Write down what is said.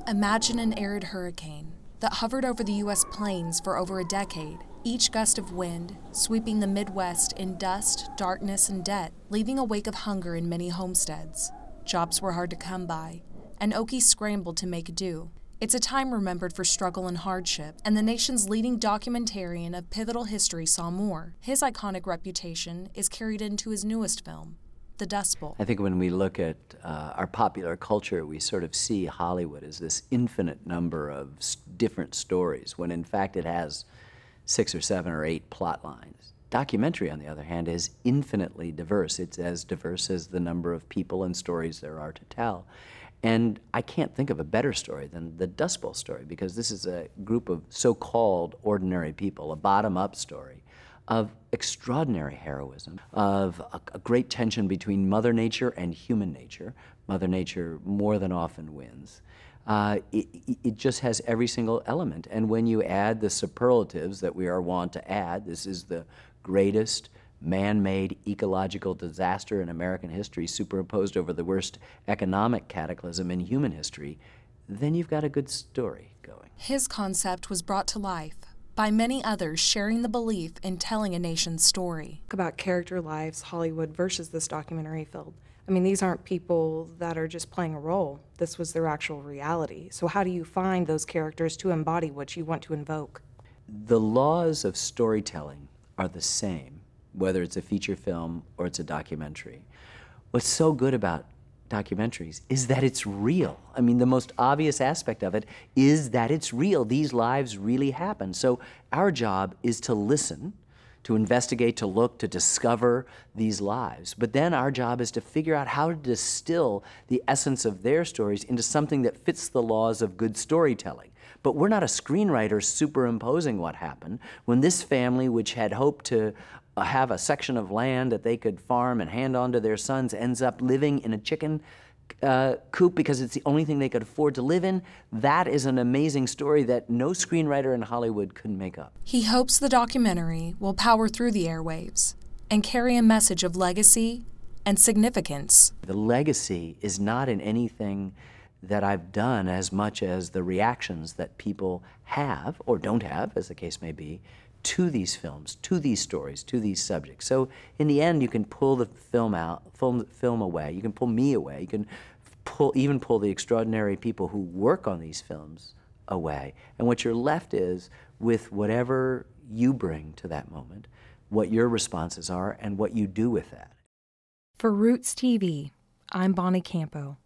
Imagine an arid hurricane that hovered over the U.S. plains for over a decade, each gust of wind sweeping the Midwest in dust, darkness, and debt, leaving a wake of hunger in many homesteads. Jobs were hard to come by, and Okie scrambled to make do. It's a time remembered for struggle and hardship, and the nation's leading documentarian of pivotal history saw more. His iconic reputation is carried into his newest film, The Dust Bowl. I think when we look at our popular culture, we sort of see Hollywood as this infinite number of different stories, when in fact it has 6 or 7 or 8 plot lines. Documentary, on the other hand, is infinitely diverse. It's as diverse as the number of people and stories there are to tell. And I can't think of a better story than the Dust Bowl story, because this is a group of so-called ordinary people, a bottom-up story of extraordinary heroism, of a great tension between Mother Nature and human nature. Mother Nature more than often wins. It just has every single element. And when you add the superlatives that we are wont to add, this is the greatest man-made ecological disaster in American history superimposed over the worst economic cataclysm in human history, then you've got a good story going. His concept was brought to life by many others sharing the belief in telling a nation's story. About character lives, Hollywood versus this documentary field. I mean, these aren't people that are just playing a role. This was their actual reality. So how do you find those characters to embody what you want to invoke? The laws of storytelling are the same, whether it's a feature film or it's a documentary. What's so good about documentaries is that it's real. I mean, the most obvious aspect of it is that it's real. These lives really happen. So our job is to listen, to investigate, to look, to discover these lives. But then our job is to figure out how to distill the essence of their stories into something that fits the laws of good storytelling. But we're not a screenwriter superimposing what happened. When this family, which had hoped to have a section of land that they could farm and hand on to their sons, ends up living in a chicken coop because it's the only thing they could afford to live in, that is an amazing story that no screenwriter in Hollywood could make up. He hopes the documentary will power through the airwaves and carry a message of legacy and significance. The legacy is not in anything that I've done as much as the reactions that people have, or don't have, as the case may be, to these films, to these stories, to these subjects. So in the end, you can pull the film away, you can pull me away, you can even pull the extraordinary people who work on these films away. And what you're left is with whatever you bring to that moment, what your responses are, and what you do with that. For Roots TV, I'm Bonnie Campo.